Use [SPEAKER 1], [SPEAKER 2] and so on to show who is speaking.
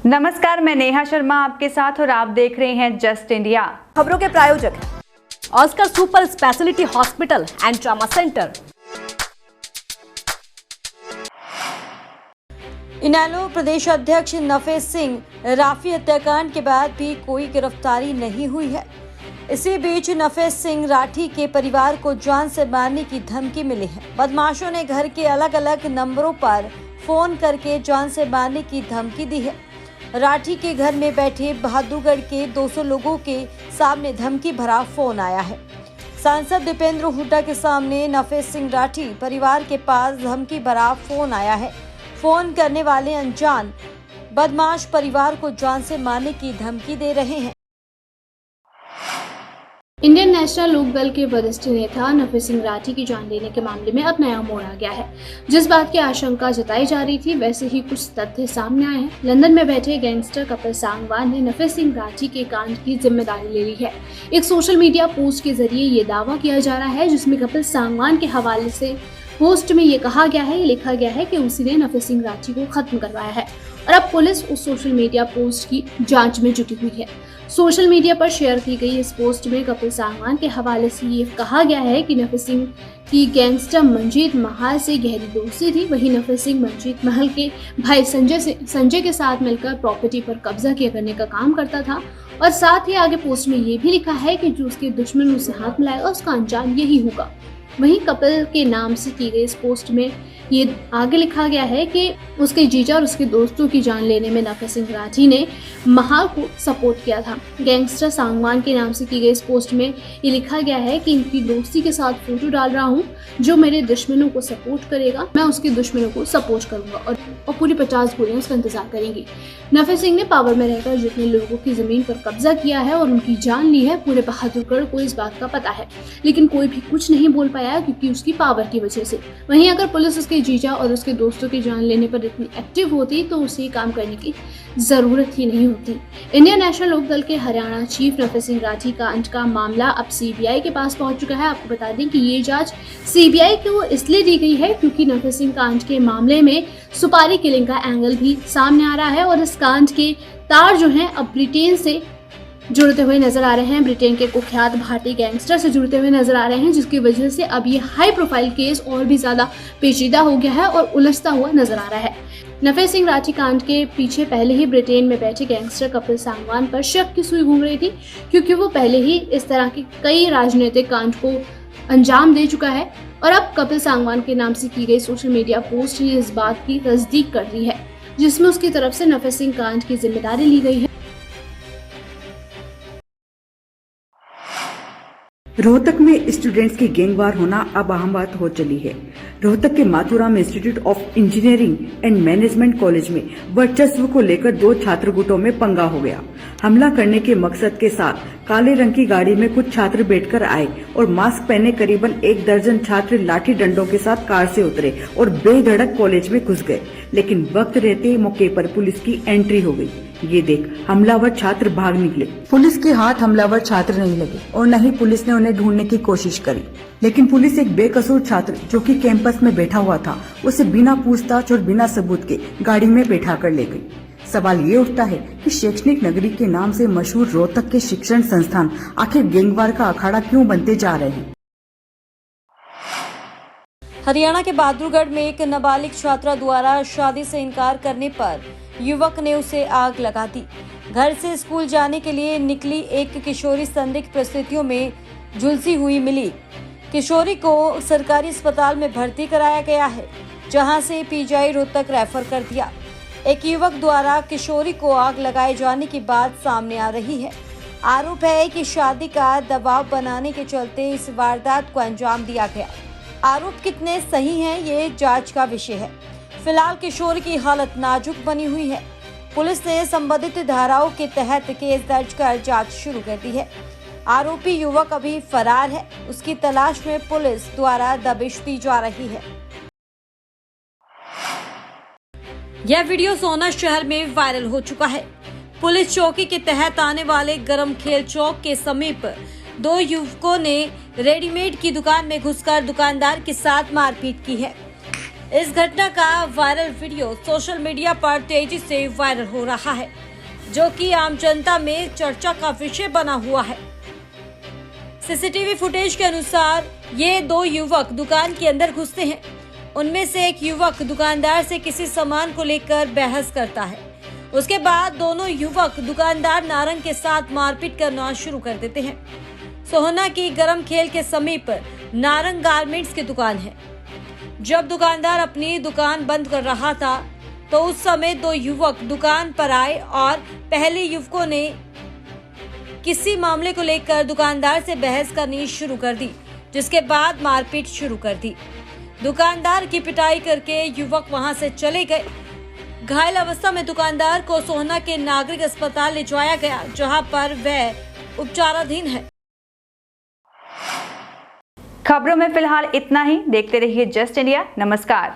[SPEAKER 1] नमस्कार, मैं नेहा शर्मा आपके साथ और आप देख रहे हैं जस्ट इंडिया।
[SPEAKER 2] खबरों के प्रायोजक हैं Oscar super speciality hospital and trauma centre. इनेलो प्रदेश अध्यक्ष नफे सिंह राफी हत्याकांड के बाद भी कोई गिरफ्तारी नहीं हुई है। इसी बीच नफे सिंह राठी के परिवार को जान से मारने की धमकी मिली है। बदमाशों ने घर के अलग अलग नंबरों पर फोन करके जान से मारने की धमकी दी है। राठी के घर में बैठे बहादुरगढ़ के 200 लोगों के सामने धमकी भरा फोन आया है। सांसद दीपेंद्र हुड्डा के सामने नफे सिंह राठी परिवार के पास धमकी भरा फोन आया है। फोन करने वाले अनजान बदमाश परिवार को जान से मारने की धमकी दे रहे हैं।
[SPEAKER 3] इंडियन नेशनल लोक दल के वरिष्ठ नेता नफे सिंह राठी की जान लेने के मामले में अब नया मोड़ आ गया है। जिस बात की आशंका जताई जा रही थी वैसे ही कुछ तथ्य सामने आए हैं। लंदन में बैठे गैंगस्टर कपिल सांगवान ने नफे सिंह राठी के कांड की जिम्मेदारी ले ली है। एक सोशल मीडिया पोस्ट के जरिए ये दावा किया जा रहा है जिसमें कपिल सांगवान के हवाले से पोस्ट में ये कहा गया है, लिखा गया है कि उसी ने नफे सिंह राठी को खत्म करवाया है और अब पुलिस उस सोशल मीडिया पोस्ट की जांच में जुटी हुई है। सोशल मीडिया पर शेयर की गई इस पोस्ट में कपिल सांगवान के हवाले से ये कहा गया है कि नफे सिंह की गैंगस्टर मंजीत महल से गहरी दोस्ती थी। वहीं नफे सिंह मंजीत महल के भाई संजय के साथ मिलकर प्रॉपर्टी पर कब्जा किया करने का काम करता था और साथ ही आगे पोस्ट में ये भी लिखा है कि जो उसके दुश्मन उसे हाथ मिलाएगा उसका अंजाम यही होगा। वहीं कपिल के नाम से की गई इस पोस्ट में ये आगे लिखा गया है कि उसके जीजा और उसके दोस्तों की जान लेने में नफे सिंह राठी ने महल को सपोर्ट किया था। गैंगस्टर सांगवान के नाम से की गई इस पोस्ट में ये लिखा गया है कि इनकी दोस्ती के साथ फोटो डाल रहा हूँ। जो मेरे दुश्मनों को सपोर्ट करेगा मैं उसके दुश्मनों को सपोर्ट करूंगा और पूरी 50 गोलियां उसका इंतजार करेंगी। नफे सिंह ने पावर में रहकर जितने लोगों की जमीन पर कब्जा किया है और उनकी जान ली है, पूरे बहादुरगढ़ को इस बात का पता है, लेकिन कोई भी कुछ नहीं बोल पाया क्योंकि उसकी पावर की वजह से। वहीं अगर पुलिस उसके जीजा और उसके दोस्तों की जान लेने पर इतनी एक्टिव होती तो उसे काम करने की जरूरत ही नहीं होती। इंडियन नेशनल लोक दल के हरियाणा चीफ नफे सिंह राठी कांड का मामला अब सीबीआई के पास पहुंच चुका है। आपको बता दें कि ये जांच सीबीआई को इसलिए दी गई है क्योंकि नफे सिंह कांड के मामले में सुपारी किलिंग का एंगल भी सामने आ रहा है और इस कांड के तार जो हैं अब ब्रिटेन से जुड़ते हुए नजर आ रहे हैं। ब्रिटेन के कुख्यात भारतीय गैंगस्टर से जुड़ते हुए नजर आ रहे हैं, जिसकी वजह से अब ये हाई प्रोफाइल केस और भी ज्यादा पेचीदा हो गया है और उलझता हुआ नजर आ रहा है। नफे सिंह राठी कांड के पीछे पहले ही ब्रिटेन में बैठे गैंगस्टर कपिल सांगवान पर शक की सुई घूम रही थी क्योंकि वो पहले ही इस तरह के कई राजनीतिक कांड को अंजाम दे चुका है और अब कपिल सांगवान के नाम से की गई सोशल मीडिया पोस्ट ने इस बात की तस्दीक कर दी है जिसमें उसकी तरफ से नफे सिंह कांड की जिम्मेदारी ली गई है।
[SPEAKER 4] रोहतक में स्टूडेंट्स की गैंगवार होना अब आम बात हो चली है। रोहतक के माथुरा में institute of engineering and management college में वर्चस्व को लेकर 2 छात्र गुटों में पंगा हो गया। हमला करने के मकसद के साथ काले रंग की गाड़ी में कुछ छात्र बैठकर आए और मास्क पहने करीबन 1 दर्जन छात्र लाठी डंडों के साथ कार से उतरे और बेधड़क कॉलेज में घुस गए, लेकिन वक्त रहते मौके पर पुलिस की एंट्री हो गई। ये देख हमलावर छात्र भाग निकले। पुलिस के हाथ हमलावर छात्र नहीं लगे और न ही पुलिस ने उन्हें ढूंढने की कोशिश करी, लेकिन पुलिस एक बेकसूर छात्र जो कि कैंपस में बैठा हुआ था उसे बिना पूछताछ और बिना सबूत के गाड़ी में बैठा कर ले गई। सवाल ये उठता है कि शैक्षणिक नगरी के नाम से मशहूर रोहतक के शिक्षण संस्थान आखिर गैंगवार का अखाड़ा क्यों बनते जा रहे हैं।
[SPEAKER 2] हरियाणा के बहादुरगढ़ में एक नाबालिग छात्रा द्वारा शादी से इनकार करने पर युवक ने उसे आग लगा दी। घर से स्कूल जाने के लिए निकली एक किशोरी संदिग्ध परिस्थितियों में झुलसी हुई मिली। किशोरी को सरकारी अस्पताल में भर्ती कराया गया है, जहां से पीजीआई रोहतक रेफर कर दिया। एक युवक द्वारा किशोरी को आग लगाए जाने की बात सामने आ रही है। आरोप है कि शादी का दबाव बनाने के चलते इस वारदात को अंजाम दिया गया। आरोप कितने सही हैं ये जांच का विषय है। फिलहाल किशोर की हालत नाजुक बनी हुई है। पुलिस ने संबंधित धाराओं के तहत केस दर्ज कर जांच शुरू कर दी है। आरोपी युवक अभी फरार है। उसकी तलाश में पुलिस द्वारा दबिश दी जा रही है। यह वीडियो सोना शहर में वायरल हो चुका है। पुलिस चौकी के तहत आने वाले गरम खेल चौक के समीप 2 युवकों ने रेडीमेड की दुकान में घुसकर दुकानदार के साथ मारपीट की है। इस घटना का वायरल वीडियो सोशल मीडिया पर तेजी से वायरल हो रहा है, जो कि आम जनता में चर्चा का विषय बना हुआ है। सीसीटीवी फुटेज के अनुसार ये दो युवक दुकान के अंदर घुसते हैं। उनमें से एक युवक दुकानदार से किसी सामान को लेकर बहस करता है। उसके बाद दोनों युवक दुकानदार नारंग के साथ मारपीट करना शुरू कर देते हैं। सोहना की गरम खेल के समीप नारंग गारमेंट्स की दुकान है। जब दुकानदार अपनी दुकान बंद कर रहा था तो उस समय दो युवक दुकान पर आए और पहले युवकों ने किसी मामले को लेकर दुकानदार से बहस करनी शुरू कर दी, जिसके बाद मारपीट शुरू कर दी। दुकानदार की पिटाई करके युवक वहां से चले गए। घायल अवस्था में दुकानदार को सोहना के नागरिक अस्पताल ले जाया गया, जहां पर वह उपचाराधीन है।
[SPEAKER 1] खबरों में फिलहाल इतना ही। देखते रहिए जस्ट इंडिया। नमस्कार।